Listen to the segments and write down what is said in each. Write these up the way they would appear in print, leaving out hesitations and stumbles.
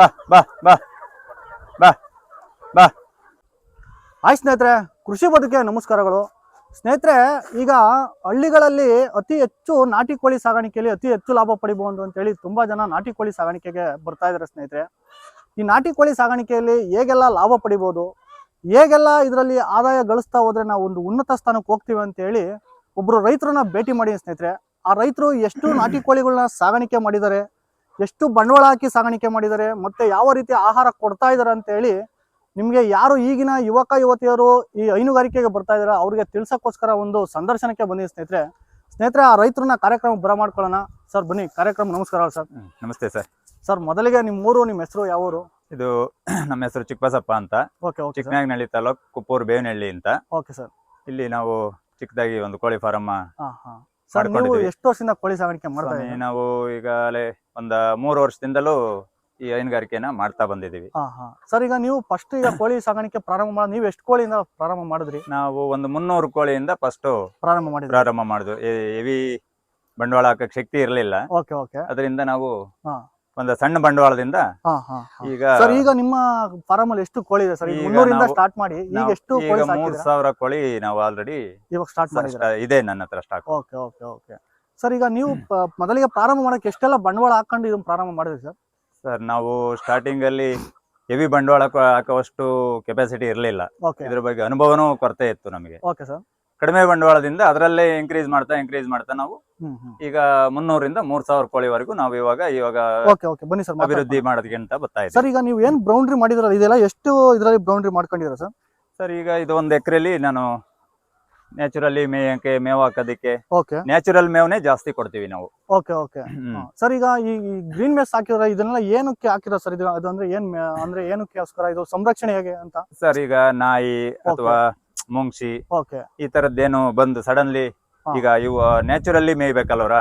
ಬಾ ಬಾ ಬಾ ಬಾ ಬಾ. ಹಾಯ್ ಸ್ನೇಹಿತರೆ, ಕೃಷಿ ಬದುಕಿಗೆ ನಮಸ್ಕಾರಗಳು. ಸ್ನೇಹಿತರೆ, ಈಗ ಹಳ್ಳಿಗಳಲ್ಲಿ ಅತಿ ಹೆಚ್ಚು ನಾಟಿ ಕೋಳಿ ಸಾಗಾಣಿಕೆಯಲ್ಲಿ ಅತಿ ಹೆಚ್ಚು ಲಾಭ ಪಡಿಬಹುದು ಅಂತೇಳಿ ತುಂಬಾ ಜನ ನಾಟಿ ಕೋಳಿ ಸಾಗಾಣಿಕೆಗೆ ಬರ್ತಾ ಇದ್ದಾರೆ. ಸ್ನೇಹಿತರೆ, ಈ ನಾಟಿ ಕೋಳಿ ಸಾಗಾಣಿಕೆಯಲ್ಲಿ ಹೇಗೆಲ್ಲ ಲಾಭ ಪಡಿಬಹುದು, ಹೇಗೆಲ್ಲ ಇದರಲ್ಲಿ ಆದಾಯ ಗಳಿಸ್ತಾ ಹೋದ್ರೆ ನಾವು ಒಂದು ಉನ್ನತ ಸ್ಥಾನಕ್ಕೆ ಹೋಗ್ತೀವಿ ಅಂತ ಹೇಳಿ ಒಬ್ರು ರೈತರನ್ನ ಭೇಟಿ ಮಾಡಿ. ಸ್ನೇಹಿತರೆ, ಆ ರೈತರು ಎಷ್ಟು ನಾಟಿ ಕೋಳಿಗಳನ್ನ ಸಾಗಾಣಿಕೆ ಮಾಡಿದ್ದಾರೆ, ಎಷ್ಟು ಬಂಡವಾಳ ಹಾಕಿ ಸಾಗಾಣಿಕೆ ಮಾಡಿದ್ದಾರೆ, ಮತ್ತೆ ಯಾವ ರೀತಿ ಆಹಾರ ಕೊಡ್ತಾ ಇದ್ದಾರೆ ಅಂತ ಹೇಳಿ ನಿಮಗೆ ಯಾರು ಈಗಿನ ಯುವಕ ಯುವತಿಯರು ಈ ಹೈನುಗಾರಿಕೆಗೆ ಬರ್ತಾ ಇದಾರೆ ಅವ್ರಿಗೆ ತಿಳ್ಸಕ್ಕೋಸ್ಕರ ಒಂದು ಸಂದರ್ಶನಕ್ಕೆ ಬಂದಿದೆ. ಸ್ನೇಹಿತರೆ, ಆ ರೈತರನ್ನ ಕಾರ್ಯಕ್ರಮ ಬರ ಮಾಡ್ಕೊಳ್ಳೋಣ. ಸರ್ ಬನ್ನಿ ಕಾರ್ಯಕ್ರಮ. ನಮಸ್ಕಾರ ಸರ್. ನಮಸ್ತೆ ಸರ್. ಸರ್, ಮೊದಲಿಗೆ ನಿಮ್ಮ ಊರು, ನಿಮ್ಮ ಹೆಸರು, ಯಾವ ಊರು? ಇದು ನಮ್ಮ ಹೆಸರು ಚಿಕ್ಕಬಸಪ್ಪ ಅಂತ. Okay okay. ಚಿಕ್ಕನಾಗನಹಳ್ಳಿ ತಾಲೂಕು, ಕುಪ್ಪೂರು ಬೇವಿನಹಳ್ಳಿ ಅಂತ. Okay sir. ಇಲ್ಲಿ ನಾವು ಚಿಕ್ಕದಾಗಿ ಒಂದು ಕೋಳಿ ಫಾರಂ ಸರ್, ನೀವು ಎಷ್ಟು ವರ್ಷದಿಂದ ಕೋಳಿ ಸಾಗಾಣಿಕೆ ಮಾಡ್ತಾ ಇದ್ದೀರಾ? ನಾವು ಈಗಾಗಲೇ ಒಂದು 3 ವರ್ಷದಿಂದಲೂ ಈ ಹೈನುಗಾರಿಕೆನ ಮಾಡ್ತಾ ಬಂದಿದ್ದೀವಿ. ಸರ್, ಈಗ ನೀವು ಫಸ್ಟ್ ಈಗ ಕೋಳಿ ಸಾಗಾಣಿಕೆ ಪ್ರಾರಂಭ ಮಾಡಿ ನೀವು ಎಷ್ಟು ಕೋಳಿಯಿಂದ ಪ್ರಾರಂಭ ಮಾಡಿದ್ರಿ? ನಾವು ಒಂದು 300 ಕೋಳಿಯಿಂದ ಫಸ್ಟ್ ಪ್ರಾರಂಭ ಮಾಡಿದ್ವಿ. ಹೆವಿ ಬಂಡವಾಳ ಹಾಕಕ್ ಶಕ್ತಿ ಇರಲಿಲ್ಲ. Okay okay. ಅದರಿಂದ ನಾವು ಒಂದು ಸಣ್ಣ ಬಂಡವಾಳದಿಂದ ಈಗ ಸರ್, ಈಗ ನಿಮ್ಮ ಫಾರಂ ಅಲ್ಲಿ ಎಷ್ಟು ಕೋಳಿ ಇದೆ ಸರ್? 300 ಸ್ಟಾರ್ಟ್ ಮಾಡಿ ಈಗ ಎಷ್ಟು ಕೋಳಿ ಸಾಕಿದ್ದೀರಾ? 3000 ಕೋಳಿ ನಾವು ಆಲ್ರೆಡಿ ಇವಾಗ ಸ್ಟಾರ್ಟ್ ಮಾಡಿದ್ದೀರಾ? ಇದೆ ನನ್ನ ಹತ್ರ stock. Okay okay okay. Sir, ಈಗ ನೀವು ಮೊದಲಿಗೆ ಪ್ರಾರಂಭ ಮಾಡಕ್ಕೆ ಎಷ್ಟೆಲ್ಲ ಬಂಡವಾಳ ಹಾಕೊಂಡು ಇದನ್ನ ಪ್ರಾರಂಭ ಮಾಡಿದ್ರಿ ಸರ್? ಸರ್, ನಾವು ಸ್ಟಾರ್ಟಿಂಗ್ ಅಲ್ಲಿ ಹೆವಿ ಬಂಡವಾಳ ಹಾಕುವಷ್ಟು ಕೆಪಾಸಿಟಿ ಇರಲಿಲ್ಲ. ಇದ್ರ ಬಗ್ಗೆ ಅನುಭವನೂ ಕೊರತೆ ಇತ್ತು ನಮಗೆ. Okay sir. ಕಡಿಮೆ ಬಂಡವಾಳದಿಂದ ಅದರಲ್ಲೇ ಇಂಕ್ರೀಸ್ ಮಾಡ್ತಾ ನಾವು ಈಗ 300 ರಿಂದ 3000 ಕೋಳಿವರೆಗೂ ನಾವು ಇವಾಗ ಬನ್ನಿ ಸರ್ ಅಭಿವೃದ್ಧಿ ಮಾಡೋದಕ್ಕೆ ಅಂತ ಬರ್ತಾ ಇದ್ದೀವಿ. ಸರ್, ಈಗ ನೀವು ಏನ್ ಬೌಂಡ್ರಿ ಮಾಡಿದ್ರಲ್ಲ, ಇದೆಲ್ಲ ಎಷ್ಟು ಇದರಲ್ಲಿ ಬೌಂಡ್ರಿ ಮಾಡ್ಕೊಂಡಿದ್ದೀರಾ ಸರ್? ಸರ್, ಈಗ ಇದು 1 ಎಕರೆಲಿ ನಾನು ನ್ಯಾಚುರಲಿ ಮೇವು ಹಾಕೋದಕ್ಕೆ ನ್ಯಾಚುರಲ್ ಮೇವನೇ ಜಾಸ್ತಿ ಕೊಡ್ತೀವಿ ನಾವು. Okay okay. ಸರ್, ಈಗ ಈ ಗ್ರೀನ್ ಮೇಸ್ ಹಾಕಿದ್ರೆ ಇದನ್ನೆಲ್ಲ ಏನಕ್ಕೆ ಹಾಕಿರೋ ಸರ್? ಇದು ಅಂದ್ರೆ ಏನಕ್ಕೋಸ್ಕರ ಇದು ಸಂರಕ್ಷಣೆ ಹೇಗೆ ಅಂತ? ಸರ್, ಈಗ ನಾಯಿ ಅಥವಾ ಮುಂಗ್ಸಿ ಈ ತರದ್ದೇನು ಬಂದು ಸಡನ್ಲಿ ಈಗ ಇವು ನ್ಯಾಚುರಲಿ ಮೇಯ್ಬೇಕಲ್ವರ,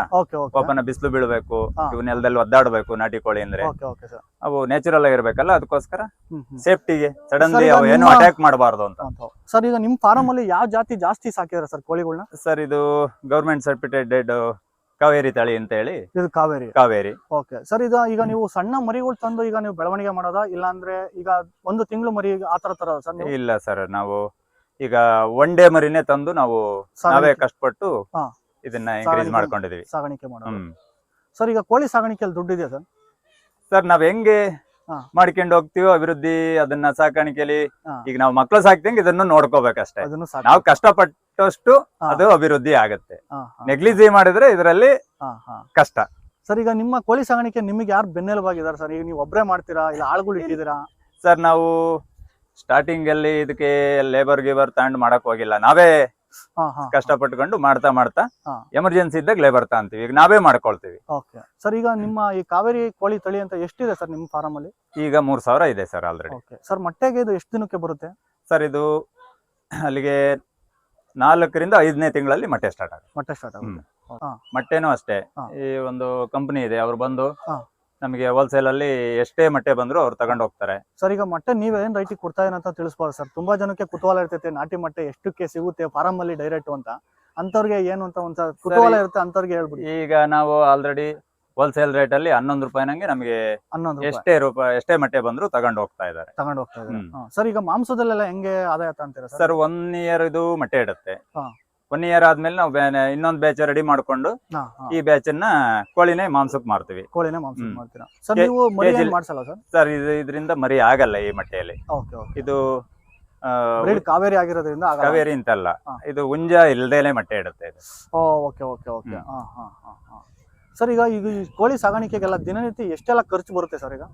ಪಾಪನ ಬಿಸಿಲು ಬೀಳ್ಬೇಕು, ಇವ್ ನೆಲದಲ್ಲಿ ಒದ್ದಾಡ್ಬೇಕು. ನಾಟಿ ಕೋಳಿ ಅಂದ್ರೆ ಅವು ನ್ಯಾಚುರಲ್ ಆಗಿರ್ಬೇಕಲ್ಲ, ಅದಕ್ಕೋಸ್ಕರ ಸೇಫ್ಟಿಗೆ ಸಡನ್ಲಿ ಅವು ಏನು ಅಟ್ಯಾಕ್ ಮಾಡಬಾರ್ದು ಅಂತ. ಸರ್, ಈಗ ನಿಮ್ ಫಾರಂ ಅಲ್ಲಿ ಯಾವ ಜಾತಿ ಜಾಸ್ತಿ ಸಾಕಿದ್ರ ಸರ್ ಕೋಳಿಗಳನ್ನ? ಸರ್, ಇದು ಗವರ್ಮೆಂಟ್ ಸರ್ಟಿಫಿಕೇಟೆಡ್ ಕಾವೇರಿ ತಳಿ ಅಂತ ಹೇಳಿ. ಇದು ಕಾವೇರಿ. ಓಕೆ ಸರ್, ಈಗ ನೀವು ಸಣ್ಣ ಮರಿಗಳು ತಂದು ಈಗ ನೀವು ಬೆಳವಣಿಗೆ ಮಾಡೋದಾ, ಇಲ್ಲ ಅಂದ್ರೆ ಈಗ 1 ತಿಂಗಳು ಮರಿ ಆತರ ತರ ಸರ್? ಇಲ್ಲ ಸರ್, ನಾವು ಈಗ 1 ಡೇ ಮರಿನೇ ತಂದು ನಾವು ನಾವೇ ಕಷ್ಟಪಟ್ಟು ಇದನ್ನ ಇನ್ಕ್ರೀಸ್ ಮಾಡ್ಕೊಂಡಿದೀವಿ, ಸಾಗಾಣಿಕೆ ಮಾಡೋದು. ಸರ್, ಈಗ ಕೋಳಿ ಸಾಗಾಣಿಕೆಯಲ್ಲಿ ದುಡ್ಡು ಇದೆಯಾ ಸರ್? ಸರ್, ನಾವ್ ಹೆಂಗೆ ಮಾಡ್ಕೊಂಡು ಹೋಗ್ತೀವೋ ಅಭಿವೃದ್ಧಿ ಅದನ್ನ ಸಾಕಾಣಿಕೆಯಲ್ಲಿ ಈಗ ನಾವು ಮಕ್ಳು ಸಾಕ್ತಂಗೆ ಇದನ್ನು ನೋಡ್ಕೋಬೇಕಷ್ಟೇ. ನಾವು ಕಷ್ಟಪಟ್ಟಷ್ಟು ಅದು ಅಭಿವೃದ್ಧಿ ಆಗತ್ತೆ. ನೆಗ್ಲಿಜಿ ಮಾಡಿದ್ರೆ ಇದರಲ್ಲಿ ಕಷ್ಟ. ಸರ್, ಈಗ ನಿಮ್ಮ ಕೋಳಿ ಸಾಗಾಣಿಕೆ ನಿಮಗೆ ಯಾರು ಬೆನ್ನೆಲುಬಾಗಿದ್ದಾರೆ ಸರ್? ಈಗ ನೀವು ಒಬ್ಬರೇ ಮಾಡ್ತೀರಾ, ಇಲ್ಲ ಆಳುಗಳು ಇಟ್ಟಿದ್ದೀರಾ? ಸರ್, ನಾವು ಸ್ಟಾರ್ಟಿಂಗ್ ಅಲ್ಲಿ ಇದಕ್ಕೆ ಲೇಬರ್ ತಗೊಂಡು ಮಾಡಕ್ ಹೋಗಿಲ್ಲ. ನಾವೇ ಕಷ್ಟಪಟ್ಟುಕೊಂಡು ಮಾಡ್ತಾ ಎಮರ್ಜೆನ್ಸಿ ಇದ್ದಾಗ ಲೇಬರ್ ತಗೊಂತೀವಿ. ಈಗ ನಾವೇ ಮಾಡ್ಕೊಳ್ತೀವಿ. ಓಕೆ ಸರ್, ಈಗ ನಿಮ್ಮ ಈ ಕಾವೇರಿ ಕೋಳಿ ತಳಿ ಅಂತ ಎಷ್ಟಿದೆ ಸರ್ ನಿಮ್ಮ ಫಾರಂ ಅಲ್ಲಿ? ಈಗ 3000 ಇದೆ ಸರ್ ಆಲ್ರೆಡಿ. ಸರ್, ಮೊಟ್ಟೆಗೆ ಇದು ಎಷ್ಟು ದಿನಕ್ಕೆ ಬರುತ್ತೆ ಸರ್? ಇದು ಅಲ್ಲಿಗೆ 4 ರಿಂದ 5ನೇ ತಿಂಗಳಲ್ಲಿ ಮೊಟ್ಟೆ ಸ್ಟಾರ್ಟ್ ಆಗುತ್ತೆ. ಮೊಟ್ಟೆನೂ ಅಷ್ಟೇ, ಈ ಒಂದು ಕಂಪನಿ ಇದೆ, ಅವ್ರು ಬಂದು ನಮಗೆ ಹೋಲ್ಸೇಲ್ ಅಲ್ಲಿ ಎಷ್ಟೇ ಮೊಟ್ಟೆ ಬಂದ್ರು ಅವ್ರು ತಗೊಂಡು ಹೋಗ್ತಾರೆ. ಸರ್, ಈಗ ಮೊಟ್ಟೆ ನೀವೇನ್ ರೈಟಿಗೆ ಕೊಡ್ತಾ ಏನಂತ ತಿಳಿಸ್ಬೋದು ಸರ್? ತುಂಬಾ ಜನಕ್ಕೆ ಕುತೂಹಲ ಇರ್ತೈತೆ, ನಾಟಿ ಮೊಟ್ಟೆ ಎಷ್ಟಕ್ಕೆ ಸಿಗುತ್ತೆ ಫಾರಂ ಅಲ್ಲಿ ಡೈರೆಕ್ಟ್ ಅಂತ. ಅಂತವ್ರಿಗೆ ಏನು ಅಂತ ಒಂದ್ ಕುತೂಹಲ ಇರುತ್ತೆ, ಅಂತವ್ರಿಗೆ ಹೇಳ್ಬಿಡಿ. ಈಗ ನಾವು ಆಲ್ರೆಡಿ ಹೋಲ್ಸೇಲ್ ರೇಟ್ ಅಲ್ಲಿ 11 ರೂಪಾಯಿ ನಂಗೆ ನಮಗೆ ಎಷ್ಟೇ ಮೊಟ್ಟೆ ಬಂದ್ರು ತಗೊಂಡು ಹೋಗ್ತಾ ಇದಾರೆ. ಸರ್, ಈಗ ಮಾಂಸದಲ್ಲೆಲ್ಲ ಹೆಂಗೆ ಆದಾಯ ಅಂತೀರಾ ಸರ್? 1 ಇಯರ್ ಇದು ಮೊಟ್ಟೆ ಇಡುತ್ತೆ. 1 ಇಯರ್ ಆದ್ಮೇಲೆ ನಾವು ಇನ್ನೊಂದ್ ಬ್ಯಾಚ್ ರೆಡಿ ಮಾಡ್ಕೊಂಡು ಈ ಬ್ಯಾಚ್ ಅನ್ನ ಕೋಳಿನೇ ಮಾಂಸಕ್ಕೆ ಮಾರ್ತೀವಿ. ಸರ್, ಇದರಿಂದ ಮರಿ ಆಗಲ್ಲ ಈ ಮೊಟ್ಟೆಯಲ್ಲಿ. ಇದು ಕಾವೇರಿ ಆಗಿರೋದ್ರಿಂದ ಕಾವೇರಿ ಅಂತಲ್ಲ, ಇದು ಹುಂಜ ಇಲ್ದೇನೆ ಮೊಟ್ಟೆ ಇಡುತ್ತೆ ಇದು. ಸರ್, ಈಗ ಈ ಕೋಳಿ ಸಾಗಾಣಿಕೆಗೆಲ್ಲ ದಿನನಿತ್ಯ ಎಷ್ಟೆಲ್ಲ ಖರ್ಚು ಬರುತ್ತೆ ಸರ್? ಈಗ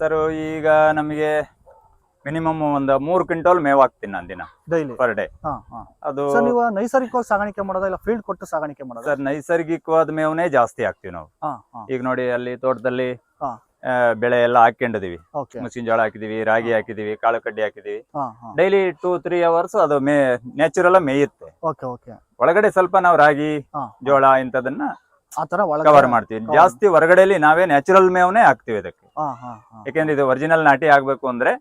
ಸರ್, ಈಗ ನಮಗೆ ಮಿನಿಮಮ್ ಒಂದು 3 ಕ್ವಿಂಟಲ್ ಮೇವು ಹಾಕ್ತೀನಿ ನಾನು ದಿನ, ಡೈಲಿ ಪರ್ ಡೇ. ಅದು ನೀವು ನೈಸರ್ಗಿಕವಾಗಿ ಸಾಗಾಣಿಕೆ ಮಾಡೋದಾ, ಇಲ್ಲ ಫೀಲ್ಡ್ ಕೊಟ್ಟು ಸಾಗಾಣಿಕೆ ಮಾಡೋದಾ? ಸರ್, ನೈಸರ್ಗಿಕವಾದ ಮೇವನೇ ಜಾಸ್ತಿ ಹಾಕ್ತಿವಿ ನಾವು. ಈಗ ನೋಡಿ, ಅಲ್ಲಿ ತೋಟದಲ್ಲಿ ಬೆಳೆ ಎಲ್ಲ ಹಾಕೊಂಡಿದೀವಿ. ಮುಸ್ಕಿನ ಜೋಳ ಹಾಕಿದೀವಿ, ರಾಗಿ ಹಾಕಿದೀವಿ, ಕಾಳು ಕಡ್ಡಿ ಹಾಕಿದೀವಿ. ಡೈಲಿ 2-3 ಅವರ್ಸ್ ಅದು ನ್ಯಾಚುರಲ್ ಮೇಯುತ್ತೆ. ಒಳಗಡೆ ಸ್ವಲ್ಪ ನಾವು ರಾಗಿ, ಜೋಳ ಇಂಥದನ್ನ ಕವರ್ ಮಾಡ್ತೀವಿ. ಜಾಸ್ತಿ ಹೊರಗಡೆಲಿ ನಾವೇ ನ್ಯಾಚುರಲ್ ಮೇವನೇ ಹಾಕ್ತಿವಿ ಇದಕ್ಕೆ. ಯಾಕೆಂದ್ರೆ ಇದು ಒರಿಜಿನಲ್ ನಾಟಿ ಆಗ್ಬೇಕು ಅಂದ್ರೆ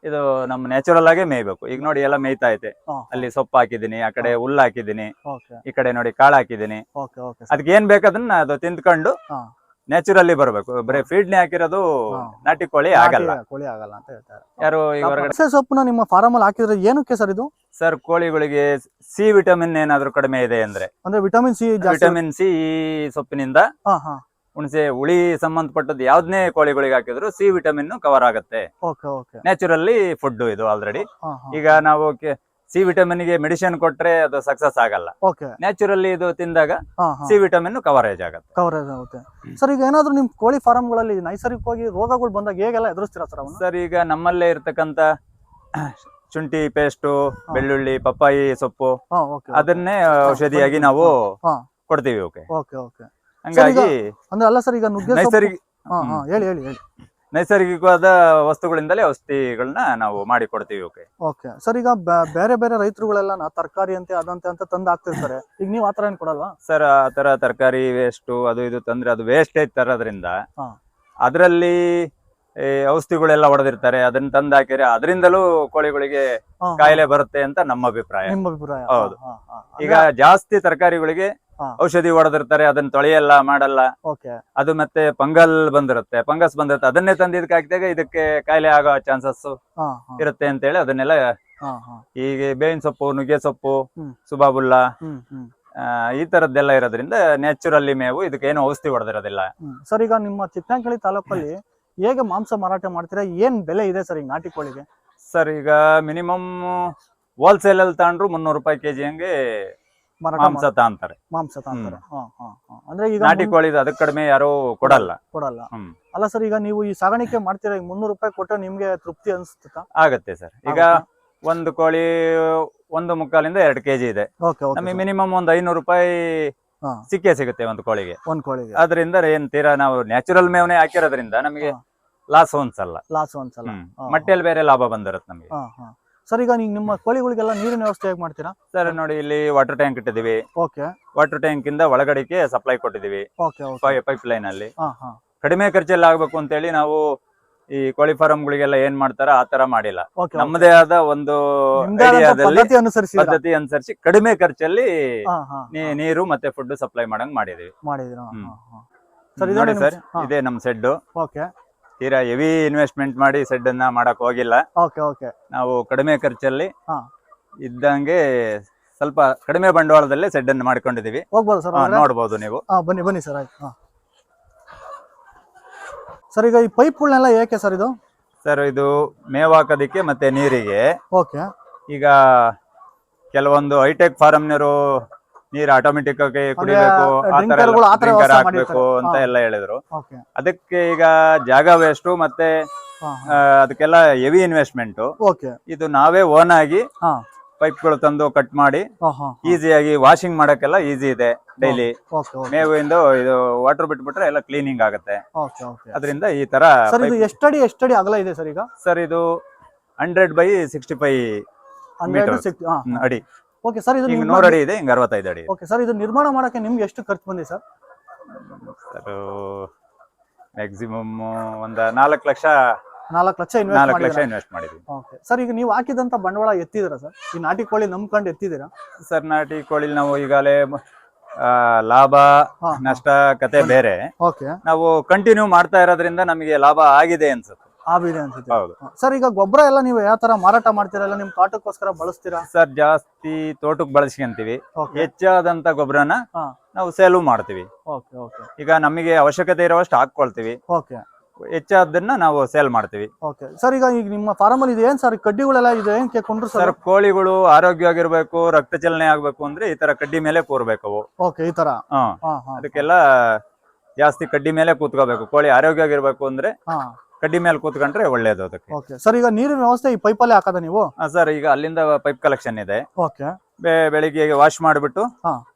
ಇದು ನಮ್ಮ ನ್ಯಾಚುರಲ್ ಆಗೇ ಮೇಯ್ಬೇಕು. ಈಗ ನೋಡಿ ಎಲ್ಲ ಮೇಯ್ತಾ ಐತೆ. ಅಲ್ಲಿ ಸೊಪ್ಪು ಹಾಕಿದೀನಿ, ಆ ಕಡೆ ಹುಲ್ಲು ಹಾಕಿದೀನಿ, ಈ ಕಡೆ ನೋಡಿ ಕಾಳು ಹಾಕಿದೀನಿ. ಅದಕ್ಕೆ ಏನ್ ಬೇಕದನ್ನ ಅದು ತಿಂದ್ಕೊಂಡು ನ್ಯಾಚುರಲಿ ಬರ್ಬೇಕು. ಬರೀ ಫೀಡ್ನೇ ಹಾಕಿರೋದು ನಾಟಿ ಕೋಳಿ ಆಗಲ್ಲ. ಕೋಳಿ ಆಗಲ್ಲ ಅಂತ ಹೇಳ್ತಾರೆ. ಯಾರು ಈಗ ಹೊರಗಡೆ ಅಗಸೆ ಸೊಪ್ಪನ್ನ ನಿಮ್ಮ ಫಾರಂ ಅಲ್ಲಿ ಹಾಕಿದ್ರೆ ಏನಕ್ಕೆ ಸರ್ ಇದು? ಸರ್, ಕೋಳಿಗಳಿಗೆ ಸಿ ವಿಟಮಿನ್ ಏನಾದ್ರು ಕಡಿಮೆ ಇದೆ ಅಂದ್ರೆ ವಿಟಮಿನ್ ಸಿ ವಿಟಮಿನ್ ಸಿ ಈ ಸೊಪ್ಪಿನಿಂದ ಹುಣಸೆ ಹುಳಿ ಸಂಬಂಧಪಟ್ಟದ್ದು ಯಾವ್ದನ್ನೇ ಕೋಳಿಗಳಿಗೆ ಹಾಕಿದ್ರು ಸಿ ವಿಟಮಿನ್ ಕವರ್ ಆಗುತ್ತೆ. ನ್ಯಾಚುರಲಿ ಫುಡ್ ಇದು ಆಲ್ರೆಡಿ. ಈಗ ನಾವು ಸಿ ವಿಟಮಿನ್ ಗೆ ಮೆಡಿಸಿನ್ ಕೊಟ್ರೆ ಅದು ಸಕ್ಸಸ್ ಆಗಲ್ಲ. ನ್ಯಾಚುರಲಿ ಇದು ತಿಂದಾಗ ಸಿ ವಿಟಮಿನ್ ಕವರೇಜ್ ಆಗುತ್ತೆ. ಸರ್, ಈಗ ಏನಾದ್ರು ನಿಮ್ ಕೋಳಿ ಫಾರಂ ಗಳಲ್ಲಿ ನೈಸರ್ಗಿಕವಾಗಿ ರೋಗಗಳು ಬಂದಾಗ ಹೇಗೆಲ್ಲ ಎದುರಿಸ್ತೀರಾ ಸರ್? ಸರ್, ಈಗ ನಮ್ಮಲ್ಲೇ ಇರ್ತಕ್ಕಂತ ಶುಂಠಿ ಪೇಸ್ಟು, ಬೆಳ್ಳುಳ್ಳಿ, ಪಪ್ಪಾಯಿ ಸೊಪ್ಪು ಅದನ್ನೇ ಔಷಧಿಯಾಗಿ ನಾವು ಕೊಡ್ತೀವಿ. ಹಂಗಾಗಿ ಅಂದ್ರೆ ಅಲ್ಲ ಸರ್, ಈಗ ನೈಸರ್ಗಿಕವಾದ ವಸ್ತುಗಳಿಂದಲೇ ಔಷಧಿಗಳನ್ನ ನಾವು ಮಾಡಿ ಕೊಡ್ತೀವಿ. ಸರ್, ಈಗ ಬೇರೆ ಬೇರೆ ರೈತರುಗಳೆಲ್ಲ ತರಕಾರಿ ಅಂತೆ ಅದಂತೆ ಅಂತ ತಂದು ಹಾಕ್ತಿರ್ತಾರೆ. ಈಗ ನೀವು ಆತರ ಏನ್ ಕೊಡಲ್ವಾ ಸರ್? ಆತರ ತರಕಾರಿ ವೇಸ್ಟ್ ಅದು ಇದು ತಂದ್ರೆ ಅದು ವೇಸ್ಟೇಜ್ ತರೋದ್ರಿಂದ ಅದರಲ್ಲಿ ಔಷಧಿಗಳೆಲ್ಲ ಹೊಡೆದಿರ್ತಾರೆ. ಅದನ್ನ ತಂದು ಹಾಕಿದ್ರೆ ಅದರಿಂದಲೂ ಕೋಳಿಗಳಿಗೆ ಕಾಯಿಲೆ ಬರುತ್ತೆ ಅಂತ ನಮ್ಮ ಅಭಿಪ್ರಾಯ. ಹೌದು. ಈಗ ಜಾಸ್ತಿ ತರಕಾರಿಗಳಿಗೆ ಔಷಧಿ ಹೊಡೆದಿರ್ತಾರೆ, ಅದನ್ನ ತೊಳೆಯಲ್ಲ, ಮಾಡಲ್ಲ. ಅದು ಮತ್ತೆ ಫಂಗಸ್ ಬಂದಿರುತ್ತೆ. ಅದನ್ನೇ ತಂದು ಇದಕ್ಕೆ ಹಾಕಿದಾಗ ಇದಕ್ಕೆ ಕಾಯಿಲೆ ಆಗೋ ಚಾನ್ಸಸ್ ಇರುತ್ತೆ ಅಂತ ಹೇಳಿ ಅದನ್ನೆಲ್ಲ ಈಗ ಬೇವಿನ ಸೊಪ್ಪು, ನುಗ್ಗೆ ಸೊಪ್ಪು, ಸುಬಾಬುಲ್ಲ ಈ ತರದ್ದೆಲ್ಲ ಇರೋದ್ರಿಂದ ನ್ಯಾಚುರಲಿ ಮೇವು, ಇದಕ್ಕೆ ಏನು ಔಷಧಿ ಹೊಡೆದಿರೋದಿಲ್ಲ. ಸರ್, ಈಗ ನಿಮ್ಮ ಚಿಕ್ಕನಹಳ್ಳಿ ತಾಲೂಕಲ್ಲಿ ಹೇಗೆ ಮಾಂಸ ಮಾರಾಟ ಮಾಡ್ತೀರಾ? ಏನ್ ಬೆಲೆ ಇದೆ ಸರ್ ಈಗ ನಾಟಿ ಕೋಳಿಗೆ? ಸರ್, ಈಗ ಮಿನಿಮಮ್ ಹೋಲ್ಸೇಲ್ ಅಲ್ಲಿ ತಗೊಂಡ್ರು 300 ರೂಪಾಯಿ ಕೆಜಿ ಹಂಗೆ ಮಾಂಸ ತಗೊಂತಾರೆ. ಅಂದ್ರೆ ಈಗ ನಾಟಿ ಕೋಳಿ ಅದಕ್ಕೆ ಕಡಿಮೆ ಯಾರು ಕೊಡಲ್ಲ. ಅಲ್ಲ ಸರ್, ಈಗ ನೀವು ಈ ಸಾಗಾಣಿಕೆ ಮಾಡ್ತೀರಾ, 300 ರೂಪಾಯಿ ಕೊಟ್ಟರೆ ನಿಮ್ಗೆ ತೃಪ್ತಿ ಅನ್ಸುತ್ತಾ? ಆಗತ್ತೆ ಸರ್. ಈಗ ಒಂದು ಕೋಳಿ 1.25 2 ಕೆಜಿ ಇದೆ. ನಮಗೆ ಮಿನಿಮಮ್ ಒಂದು 500 ರೂಪಾಯಿ ಸಿಕ್ಕೇ ಸಿಗುತ್ತೆ ಒಂದು ಕೋಳಿಗೆ. ಅದರಿಂದ ಏನ್ ತೀರಾ ನಾವು ನ್ಯಾಚುರಲ್ ಮೇವನೆ ಹಾಕಿರೋದ್ರಿಂದ ನಮಗೆ ಲಾಸ್ ಅನ್ಸಲ್ಲ. ಮಟ್ಟೆಯಲ್ಲಿ ಬೇರೆ ಲಾಭ ಬಂದಿರುತ್ತೆ ನಮಗೆ. ಸರ್, ಈಗ ನಿಮ್ಮ ಕೋಳಿಗಳಿಗೆಲ್ಲ ನೀರಿನ ವ್ಯವಸ್ಥೆ ಹೇಗೆ ಮಾಡ್ತೀರಾ? ಸರ್, ನೋಡಿ, ಇಲ್ಲಿ ವಾಟರ್ ಟ್ಯಾಂಕ್ ಇಟ್ಟಿದೀವಿ. ವಾಟರ್ ಟ್ಯಾಂಕ್ ಇಂದ ಒಳಗಡೆಗೆ ಸಪ್ಲೈ ಕೊಟ್ಟಿದೀವಿ ಪೈಪ್ ಲೈನ್ ಅಲ್ಲಿ. ಕಡಿಮೆ ಖರ್ಚಲ್ಲಿ ಆಗ್ಬೇಕು ಅಂತ ಹೇಳಿ ನಾವು ಈ ಕೋಳಿ ಫಾರಂ ಗಳಿಗೆಲ್ಲ ಏನ್ ಮಾಡ್ತಾರ ಆತರ ಮಾಡಿಲ್ಲ. ನಮ್ಮದೇ ಆದ ಒಂದು ಪದ್ಧತಿ ಅನುಸರಿಸಿ ಕಡಿಮೆ ಖರ್ಚಲ್ಲಿ ನೀರು ಮತ್ತೆ ಫುಡ್ ಸಪ್ಲೈ ಮಾಡಂಗ್ ಮಾಡಿದೀವಿ. ನೋಡಿ ಸರ್, ಇದೇ ನಮ್ ಸೆಡ್. ತೀರಾ ಹೆವಿ ಇನ್ವೆಸ್ಟ್ಮೆಂಟ್ ಮಾಡಿ ಸೆಡ್ ಅನ್ನ ಮಾಡಕ್ ಹೋಗಿಲ್ಲ. ನಾವು ಕಡಿಮೆ ಖರ್ಚಲ್ಲಿ ಇದ್ದಂಗೆ ಸ್ವಲ್ಪ ಕಡಿಮೆ ಬಂಡವಾಳದಲ್ಲೇ ಸೆಡ್ ಅನ್ನು ಮಾಡ್ಕೊಂಡಿದೀವಿ. ನೋಡ್ಬೋದು ನೀವು. ಬನ್ನಿ ಸರ್. ಆಯ್ತು ಸರ್, ಈಗ ಈ ಪೈಪ್ಗಳನ್ನೆಲ್ಲ ಏಕೆ ಸರ್ ಇದು? ಸರ್, ಇದು ಮೇವು ಹಾಕೋದಿಕ್ಕೆ ಮತ್ತೆ ನೀರಿಗೆ. ಈಗ ಕೆಲವೊಂದು ಹೈಟೆಕ್ ಫಾರಮ್ನರು ನೀರು ಆಟೋಮೆಟಿಕ್ ಆಗಿ ಕುಡಿಬೇಕು, ಹಾಕ್ಬೇಕು ಅಂತ ಎಲ್ಲ ಹೇಳಿದ್ರು. ಅದಕ್ಕೆ ಈಗ ಜಾಗ ವೇಸ್ಟ್ ಮತ್ತೆ ಅದಕ್ಕೆಲ್ಲ ಹೆವಿ ಇನ್ವೆಸ್ಟ್ಮೆಂಟ್. ಇದು ನಾವೇ ಓನ್ ಆಗಿ ಪೈಪ್ಗಳು ತಂದು ಕಟ್ ಮಾಡಿ ಈಸಿಯಾಗಿ ವಾಷಿಂಗ್ ಮಾಡಕ್ಕೆಲ್ಲ ಈಸಿ ಇದೆ. ಡೈಲಿ ಮೇವಿಂದ ಇದು ವಾಟರ್ ಬಿಟ್ಬಿಟ್ರೆ ಎಲ್ಲ ಕ್ಲೀನಿಂಗ್ ಆಗುತ್ತೆ. ಅದರಿಂದ ಈ ತರ. ಎಷ್ಟಡಿ ಅಗಲ ಇದೆ ಸರ್ ಈಗ? ಸರ್, ಇದು 100/65 ಅಡಿ. ಸರ್, ಇದು 100 ಅಡಿ ಇದೆ, 65 ಅಡಿ. ಸರ್, ಇದು ನಿರ್ಮಾಣ ಮಾಡಕ್ಕೆ ನಿಮ್ಗೆ ಎಷ್ಟು ಖರ್ಚು ಬಂದಿದೆ ಸರ್? ಮ್ಯಾಕ್ಸಿಮಮ್ ಒಂದು 4 ಲಕ್ಷ ಇನ್ವೆಸ್ಟ್ ಮಾಡಿದ್ವಿ. ಸರ್, ಈಗ ನೀವು ಹಾಕಿದಂತ ಬಂಡವಾಳ ಎತ್ತಿದಿರಾ ಸರ್? ಈ ನಾಟಿ ಕೋಳಿ ನಂಬ್ಕೊಂಡು ಎತ್ತಿದಿರಾ? ಸರ್, ನಾಟಿ ಕೋಳಿ ನಾವು ಈಗಾಗಲೇ ಲಾಭ ನಷ್ಟ ಕತೆ ಬೇರೆ. ನಾವು ಕಂಟಿನ್ಯೂ ಮಾಡ್ತಾ ಇರೋದ್ರಿಂದ ನಮಗೆ ಲಾಭ ಆಗಿದೆ ಅನ್ಸುತ್ತೆ. ಹೌದು ಸರ್. ಈಗ ಗೊಬ್ಬರ ಎಲ್ಲ ನೀವು ಯಾವ ತರ ಮಾರಾಟ ಮಾಡ್ತೀರಾ? ನಿಮ್ ತೋಟಕ್ಕೋಸ್ಕರ ಬಳಸ್ತೀರಾ? ಸರ್, ಜಾಸ್ತಿ ತೋಟಕ್ಕೆ ಬಳಸ್ಕೊಂತೀವಿ. ಹೆಚ್ಚಾದಂತ ಗೊಬ್ಬರನ ನಾವು ಸೇಲು ಮಾಡ್ತೀವಿ. ಈಗ ನಮಗೆ ಅವಶ್ಯಕತೆ ಇರೋವಷ್ಟು ಹಾಕೊಳ್ತೀವಿ. ಹೆಚ್ಚಾದನ್ನ ನಾವು ಸೇಲ್ ಮಾಡ್ತೀವಿ. ಸರ್, ಈಗ ನಿಮ್ಮ ಫಾರಂ ಅಲ್ಲಿ ಇದೆ ಏನ್ ಸರ್ ಕಡ್ಡಿಗಳೆಲ್ಲ ಇದೆ? ಸರ್, ಕೋಳಿಗಳು ಆರೋಗ್ಯವಾಗಿರ್ಬೇಕು, ರಕ್ತ ಚಲನೆ ಆಗ್ಬೇಕು ಅಂದ್ರೆ ಈ ತರ ಕಡ್ಡಿ ಮೇಲೆ ಕೂರ್ಬೇಕು. ಈ ತರ ಅದಕ್ಕೆಲ್ಲ ಜಾಸ್ತಿ ಕಡ್ಡಿ ಮೇಲೆ ಕೂತ್ಕೋಬೇಕು. ಕೋಳಿ ಆರೋಗ್ಯವಾಗಿರ್ಬೇಕು ಅಂದ್ರೆ ಕಡ್ಡಿ ಮೇಲೆ ಕೂತ್ಕೊಂಡ್ರೆ ಒಳ್ಳೇದು ಅದಕ್ಕೆ. ಸರ್, ಈಗ ನೀರಿನ ವ್ಯವಸ್ಥೆ ಈ ಪೈಪಲ್ಲೇ ಹಾಕದ ನೀವು? ಸರ್, ಈಗ ಅಲ್ಲಿಂದ ಪೈಪ್ ಕಲೆಕ್ಷನ್ ಇದೆ. ಬೆಳಿಗ್ಗೆ ವಾಶ್ ಮಾಡಿಬಿಟ್ಟು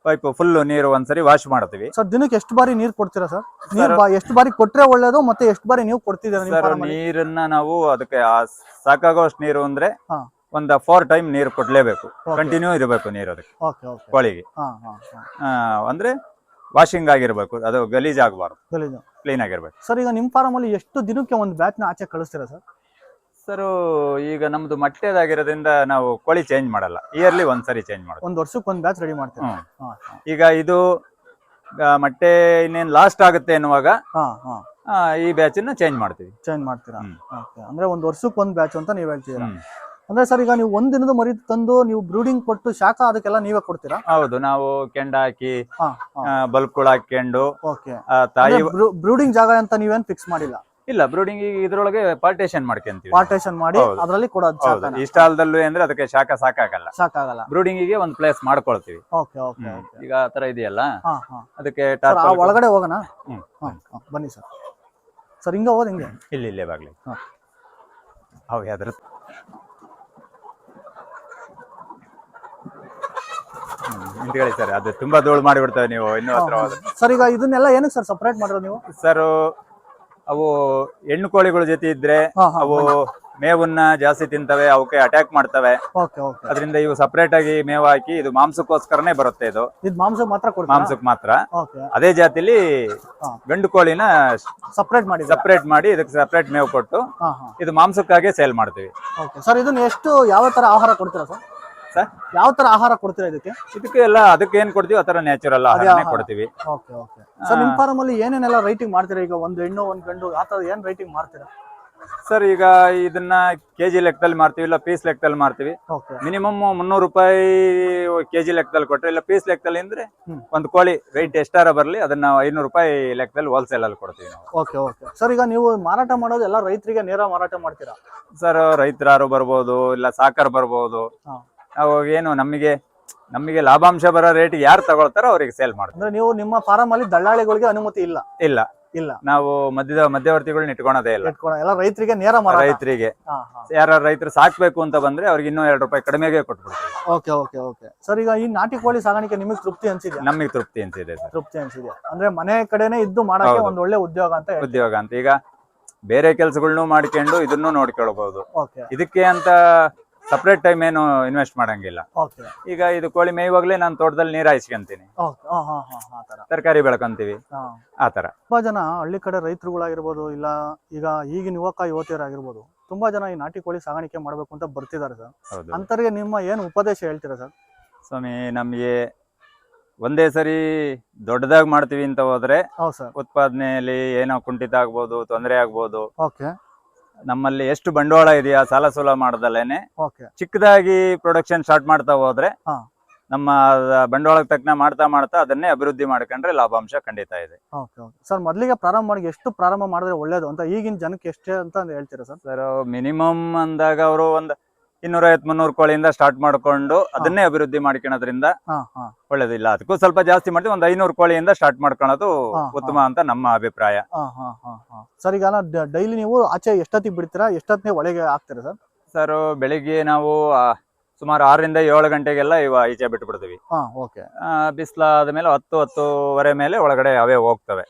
ಪೈಪ್ ಫುಲ್ ನೀರು ಒಂದ್ಸರಿ ವಾಶ್ ಮಾಡ್ತೀವಿ. ಸರ್, ದಿನಕ್ಕೆ ಎಷ್ಟು ಬಾರಿ ನೀರು ಕೊಡ್ತೀರಾ ಸರ್? ಎಷ್ಟು ಬಾರಿ ಕೊಟ್ರೆ ಒಳ್ಳೇದು, ಮತ್ತೆ ಎಷ್ಟು ಬಾರಿ ನೀವು ಕೊಡ್ತಿದ್ದೀರಾ? ಸರ್, ನೀರನ್ನ ನಾವು ಅದಕ್ಕೆ ಸಾಕಾಗೋಷ್ಟು ನೀರು ಅಂದ್ರೆ ಒಂದು 4 ಟೈಮ್ ನೀರು ಕೊಡ್ಲೇಬೇಕು. ಕಂಟಿನ್ಯೂ ಇರಬೇಕು ನೀರು ಅದಕ್ಕೆ ಕೋಳಿಗೆ. ಅಂದ್ರೆ ವಾಷಿಂಗ್ ಆಗಿರ್ಬೇಕು, ಅದು ಗಲೀಜ್ ಆಗಬಾರ್ದು, ಕ್ಲೀನ್ ಆಗಿರ್ಬೇಕು. ಸರ್, ಈಗ ನಿಮ್ಮ ಫಾರಂ ಅಲ್ಲಿ ಎಷ್ಟು ದಿನಕ್ಕೆ ಒಂದು ಬ್ಯಾಚ್ ನ ಆಚೆ ಕಳಿಸ್ತೀರಾ ಸರ್? ಸರ್, ಈಗ ನಮ್ದು ಮಟ್ಟೆದಾಗಿರೋದ್ರಿಂದ ನಾವು ಕೋಳಿ ಚೇಂಜ್ ಮಾಡಲ್ಲ. ಇಯರ್ಲಿ ಒಂದ್ಸರಿ ಚೇಂಜ್ ಮಾಡೋದು. ಒಂದು ವರ್ಷಕ್ಕೆ ಒಂದು ಬ್ಯಾಚ್ ರೆಡಿ ಮಾಡ್ತೀವಿ. ಈಗ ಇದು ಮೊಟ್ಟೆ ಇನ್ನೇನು ಲಾಸ್ಟ್ ಆಗುತ್ತೆ ಎನ್ನುವಾಗ ಹಾ ಹಾ ಈ ಬ್ಯಾಚನ್ನ ಚೇಂಜ್ ಮಾಡ್ತೀವಿ. ಚೇಂಜ್ ಮಾಡ್ತೀರಾ? ಹ್ಮ್. ಓಕೆ, ಅಂದ್ರೆ ಒಂದು ವರ್ಷಕ್ಕೆ ಒಂದು ಬ್ಯಾಚ್ ಅಂತ ನೀವು ಹೇಳ್ತೀರಾ. ಹ್ಮ್. ಅಂದ್ರೆ ಸರ್ ಈಗ ನೀವು ಒಂದ್ ದಿನದ ಮರಿ ತಂದು ನೀವು ಬ್ರೂಡಿಂಗ್ ಕೊಟ್ಟು ಶಾಖ ಅದಕ್ಕೆಲ್ಲ ನೀವೇ ಕೊಡ್ತೀರಾ? ಹೌದು, ನಾವು ಕೆಂಡ ಹಾಕಿ ಹಾ ಬಲ್ಬ್ಗಳು ಹಾಕೊಂಡು ಓಕೆ. ತಾಯಿ ಬ್ರೂಡಿಂಗ್ ಜಾಗ ಅಂತ ನೀವೇನ್ ಫಿಕ್ಸ್ ಮಾಡಿಲ್ಲ? ಇಲ್ಲ, ಬ್ರೂಡಿಂಗ್ ಇದ್ರೊಳಗೆ ಪಾರ್ಟೇಷನ್ ಮಾಡ್ಕೊಂತೀವಿ. ಪಾರ್ಟೇಷನ್ ಮಾಡಿ ಹೌದು. ಅದರಲ್ಲಿ ಕೊಡೋದು ಶಾಖನ? ಈ ಸ್ಟಾಲ್ದಲ್ಲೂ ಅಂದ್ರೆ ಅದಕ್ಕೆ ಶಾಖ ಸಾಕಾಗಲ್ಲ, ಸಾಕಾಗಲ್ಲ. ಬ್ರೂಡಿಂಗಿಗೆ ಒಂದು ಪ್ಲೇಸ್ ಮಾಡ್ಕೊಳ್ತೀವಿ. Okay okay okay. ಈಗ ಆ ತರ ಇದೆಯಲ್ಲ, ಹಾ ಹಾ. ಅದಕ್ಕೆ ಸರ್ ಆ ಒಳಗಡೆ ಹೋಗೋಣ? ಹ್ಮ್. ಬನ್ನಿ ಸರ್. ಸರ್ ಹಿಂಗ ಹೋದ್ ಹಿಂಗೆ? ಇಲ್ಲೇ ಬಾಗ್ಲಿ. ಹಾ. ಅವು ಯಾವ್ದ್ರ ಹೇಳಿ ಸರ್, ಅದು ತುಂಬಾ ಧೂಳು ಮಾಡಿಬಿಡ್ತವೆ ನೀವು ಇನ್ನೂ ಹತ್ರ ಹೋದ್ರೆ. ಸರ್ ಈಗ ಇದನ್ನೆಲ್ಲ ಏನಕ್ಕೆ ಸರ್ ಸಪರೇಟ್ ಮಾಡಿರೋದು ನೀವು? ಸರ್ ಅವು ಹೆಣ್ಣು ಕೋಳಿಗಳ ಜೊತೆ ಇದ್ರೆ ಅವು ಮೇವನ್ನ ಜಾಸ್ತಿ ತಿಂತವೆ, ಅವಕ್ಕೆ ಅಟ್ಯಾಕ್ ಮಾಡ್ತವೆ. Okay okay. ಅದರಿಂದ ಇವು ಸಪರೇಟ್ ಆಗಿ ಮೇವು ಹಾಕಿ, ಇದು ಮಾಂಸಕ್ಕೋಸ್ಕರನೇ ಬರುತ್ತೆ. ಇದು ಮಾಂಸ ಮಾತ್ರ ಕೊಡ್ತೀರಾ? ಮಾಂಸಕ್ಕೆ ಮಾತ್ರ. ಓಕೆ. ಅದೇ ಜಾತಿಲಿ ಗಂಡು ಕೋಳಿನ ಸಪರೇಟ್ ಮಾಡಿ ಇದಕ್ಕೆ ಸಪರೇಟ್ ಮೇವು ಕೊಟ್ಟು ಹಾ ಹಾ. ಇದು ಮಾಂಸಕ್ಕಾಗಿ ಸೇಲ್ ಮಾಡ್ತೀವಿ. ಓಕೆ ಸರ್, ಇದನ್ನ ಎಷ್ಟು ಯಾವ ತರ ಆಹಾರ ಕೊಡ್ತೀರಾ ಸರ್? ಸರ್ ಯಾವ ತರ ಆಹಾರ ಕೊಡ್ತೀರಾ ಇದಕ್ಕೆ? ಇದಕ್ಕೆ ಎಲ್ಲ ಅದಕ್ಕೆ ಏನ್ ಕೊಡ್ತೀವಿ ಆತರ ನ್ಯಾಚುರಲ್ ಆಹಾರನೇ ಕೊಡ್ತೀವಿ. Okay okay. ಸರ್ ನಿಮ್ ಫಾರ್ಮ್ ಅಲ್ಲಿ ಏನೇನೆಲ್ಲ ರೈಟಿಂಗ್ ಮಾಡ್ತೀರಾ? ಈಗ ಒಂದು ಹೆಣ್ಣು ಒಂದು ಗಂಡು ಆ ತರ ಏನ್ ರೈಟಿಂಗ್ ಮಾಡ್ತೀರಾ? ಸರ್ ಈಗ ಇದನ್ನ ಕೆಜಿ ಲೆಕ್ಕದಲ್ಲಿ ಮಾರ್ತೀವಿ, ಇಲ್ಲ ಪೀಸ್ ಲೆಕ್ಕದಲ್ಲಿ ಮಾರ್ತೀವಿ. ಓಕೆ. ಮಿನಿಮಮ್ 300 ರೂಪಾಯಿ ಕೆಜಿ ಲೆಕ್ಕದಲ್ಲಿ ಕೊಟ್ರೆ, ಇಲ್ಲ ಪೀಸ್ ಲೆಕ್ಕದಲ್ಲಿ ಅಂದ್ರೆ ಒಂದು ಕೋಳಿ ವೆಯ್ಟ್ ಎಷ್ಟಾರ ಬರ್ಲಿ ಅದನ್ನ 500 ರೂಪಾಯಿ ಲೆಕ್ಕದಲ್ಲಿ ಹೋಲ್ಸೇಲ್ ಅಲ್ಲಿ ಕೊಡ್ತೀವಿ ನಾವು. Okay okay. ಸರ್ ಈಗ ನೀವು ಮಾರಾಟ ಮಾಡೋದು ಎಲ್ಲ ರೈತರಿಗೆ ನೇರ ಮಾರಾಟ ಮಾಡ್ತೀರಾ? ಸರ್ ರೈತರು ಬರ್ಬೋದು, ಇಲ್ಲ ಸಾಕರ್ ಬರ್ಬೋದು. ಅವಾಗ ಏನು ನಮಗೆ ಲಾಭಾಂಶ ಬರೋ ರೇಟ್ ಯಾರು ತಗೊಳ್ತಾರೋ ಅವ್ರಿಗೆ ಸೇಲ್ ಮಾಡ್ತೀವಿ. ಅಂದ್ರೆ ನೀವು ನಿಮ್ಮ ಫಾರಂ ಅಲ್ಲಿ ದಳ್ಳಾಳಿಗಳಿಗೆ ಅನುಮತಿ ಇಲ್ಲ? ಇಲ್ಲ ಇಲ್ಲ, ನಾವು ಮಧ್ಯವರ್ತಿಗಳನ್ನ ಇಟ್ಕೊಳೋದೇ ಇಲ್ಲ. ಎಲ್ಲ ರೈತರಿಗೆ ನೇರ ಮಾರಾಟ. ರೈತರಿಗೆ ಯಾರು ರೈತರು ಸಾಕ್ಬೇಕು ಅಂತ ಬಂದ್ರೆ ಅವ್ರಿಗೆ ಇನ್ನೂ 2 ರೂಪಾಯಿ ಕಡಿಮೆಗೆ ಕೊಟ್ಬಿಡ್ತೀವಿ. Okay okay okay. ಸರ್ ಈಗ ಈ ನಾಟಿ ಕೋಳಿ ಸಾಗಾಣಿಕೆ ನಿಮಗೆ ತೃಪ್ತಿ ಅನ್ಸಿದೆ? ನಮಗೆ ತೃಪ್ತಿ ಅನ್ಸಿದೆ ಸರ್. ತೃಪ್ತಿ ಅನ್ಸಿದೆ ಅಂದ್ರೆ ಮನೆ ಕಡೆನೆ ಇದ್ದು ಮಾಡಕ್ಕೆ ಒಂದು ಒಳ್ಳೆ ಉದ್ಯೋಗ ಅಂತ. ಈಗ ಬೇರೆ ಕೆಲಸಗಳನ್ನು ಮಾಡ್ಕೊಂಡು ಇದನ್ನು ನೋಡ್ಕೊಳ್ಬಹುದು. ಓಕೆ. ಇದಕ್ಕೆ ಅಂತ ಸಪರೇಟ್ ಟೈಮ್ ಏನು ಇನ್ವೆಸ್ಟ್ ಮಾಡಂಗಿಲ್ಲ. ಓಕೆ. ಈಗ ಇದು ಕೋಳಿ ಮೇಯುವಾಗ್ಲೇ ನಾನು ತೋಟದಲ್ಲಿ ನೀರು ಹಾಯಿಸ್ಕೊಂತೀನಿ, ತರಕಾರಿ ಬೆಳ್ಕೊಂತೀವಿ, ಆತರ. ತುಂಬಾ ಜನ ಹಳ್ಳಿ ಕಡೆ ರೈತರುಗಳಾಗಿರ್ಬೋದು, ಇಲ್ಲ ಈಗ ಈಗಿನ ಯುವತಿಯರಾಗಿರ್ಬೋದು, ತುಂಬಾ ಜನ ಈ ನಾಟಿ ಕೋಳಿ ಸಾಗಾಣಿಕೆ ಮಾಡ್ಬೇಕು ಅಂತ ಬರ್ತಿದ್ದಾರೆ ಸರ್. ಹೌದು. ಅಂತರಿಗೆ ನಿಮ್ಮ ಏನು ಉಪದೇಶ ಹೇಳ್ತೀರಾ ಸರ್? ಸ್ವಾಮಿ, ನಮ್ಗೆ ಒಂದೇ ಸರಿ ದೊಡ್ಡದಾಗಿ ಮಾಡ್ತೀವಿ ಅಂತ ಹೋದ್ರೆ ಉತ್ಪಾದನೆಯಲ್ಲಿ ಏನೋ ಕುಂಠಿತ ಆಗ್ಬೋದು, ತೊಂದರೆ ಆಗ್ಬೋದು. ಓಕೆ. ನಮ್ಮಲ್ಲಿ ಎಷ್ಟು ಬಂಡವಾಳ ಇದೆಯಾ ಸಾಲ ಸೂಲ ಮಾಡ್ದಲೇನೆ ಚಿಕ್ಕದಾಗಿ ಪ್ರೊಡಕ್ಷನ್ ಸ್ಟಾರ್ಟ್ ಮಾಡ್ತಾ ಹೋದ್ರೆ ನಮ್ಮ ಬಂಡವಾಳಕ್ಕೆ ತಕ್ಕನ ಮಾಡ್ತಾ ಅದನ್ನೇ ಅಭಿವೃದ್ಧಿ ಮಾಡ್ಕೊಂಡ್ರೆ ಲಾಭಾಂಶ ಖಂಡಿತ ಇದೆ. ಸರ್ ಮೊದಲಿಗೆ ಪ್ರಾರಂಭ ಮಾಡಿ ಎಷ್ಟು ಪ್ರಾರಂಭ ಮಾಡಿದ್ರೆ ಒಳ್ಳೇದು ಅಂತ ಈಗಿನ ಜನಕ್ಕೆ ಎಷ್ಟೇ ಅಂತ ಹೇಳ್ತೀರಾ ಸರ್? ಸರ್ ಮಿನಿಮಮ್ ಅಂದಾಗ ಅವರು ಒಂದು 250-300 ಕೋಳಿಯಿಂದ ಸ್ಟಾರ್ಟ್ ಮಾಡ್ಕೊಂಡು ಅದನ್ನೇ ಅಭಿವೃದ್ಧಿ ಮಾಡ್ಕೊಳೋದ್ರಿಂದ ಒಳ್ಳೇದಿಲ್ಲ. ಅದಕ್ಕೂ ಸ್ವಲ್ಪ ಜಾಸ್ತಿ ಮಾಡ್ತೀವಿ, ಒಂದು 500 ಕೋಳಿಯಿಂದ ಸ್ಟಾರ್ಟ್ ಮಾಡ್ಕೊಳ್ಳೋದು ಉತ್ತಮ ಅಂತ ನಮ್ಮ ಅಭಿಪ್ರಾಯ. ಸರ್ ಈಗ ಡೈಲಿ ನೀವು ಆಚೆ ಎಷ್ಟೊತ್ತಿಗೆ ಬಿಡ್ತೀರಾ, ಎಷ್ಟೊತ್ತಿಗೆ ಒಳಗೆ ಹಾಕ್ತೀರಾ ಸರ್? ಸರ್ ಬೆಳಿಗ್ಗೆ ನಾವು ಸುಮಾರು 6ರಿಂದ 7 ಗಂಟೆಗೆಲ್ಲ ಈಚೆ ಬಿಟ್ಬಿಡ್ತೀವಿ. ಬಿಸಿಲಾದ್ಮೇಲೆ 10-10:30 ಮೇಲೆ ಒಳಗಡೆ ಅವೇ ಹೋಗ್ತವೆ.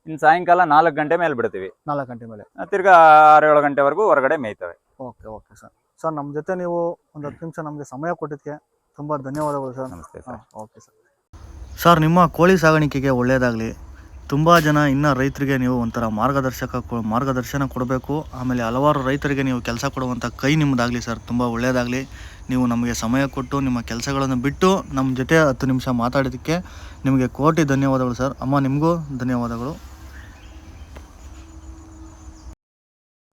ಇನ್ನು ಸಾಯಂಕಾಲ 4 ಗಂಟೆ ಮೇಲೆ ಬಿಡ್ತೀವಿ. 4 ಗಂಟೆ ಮೇಲೆ ತಿರ್ಗಾ 6-7 ಗಂಟೆವರೆಗೂ ಹೊರಗಡೆ ಮೇಯ್ತವೆ. Okay okay sir. ಸರ್ ನಮ್ಮ ಜೊತೆ ನೀವು ಒಂದು 10 ನಿಮಿಷ ನಮಗೆ ಸಮಯ ಕೊಟ್ಟಿದ್ದಕ್ಕೆ ತುಂಬ ಧನ್ಯವಾದಗಳು ಸರ್. ನಮಸ್ತೆ ಸರ್. Okay sir. ಸರ್ ನಿಮ್ಮ ಕೋಳಿ ಸಾಗಾಣಿಕೆಗೆ ಒಳ್ಳೆಯದಾಗಲಿ. ತುಂಬ ಜನ ಇನ್ನು ರೈತರಿಗೆ ನೀವು ಒಂಥರ ಮಾರ್ಗದರ್ಶನ ಕೊಡಬೇಕು. ಆಮೇಲೆ ಹಲವಾರು ರೈತರಿಗೆ ನೀವು ಕೆಲಸ ಕೊಡುವಂಥ ಕೈ ನಿಮ್ಮದಾಗಲಿ ಸರ್. ತುಂಬ ಒಳ್ಳೆಯದಾಗಲಿ. ನೀವು ನಮಗೆ ಸಮಯ ಕೊಟ್ಟು ನಿಮ್ಮ ಕೆಲಸಗಳನ್ನು ಬಿಟ್ಟು ನಮ್ಮ ಜೊತೆ 10 ನಿಮಿಷ ಮಾತಾಡೋದಕ್ಕೆ ನಿಮಗೆ ಕೋಟಿ ಧನ್ಯವಾದಗಳು ಸರ್. ಅಮ್ಮ ನಿಮಗೂ ಧನ್ಯವಾದಗಳು.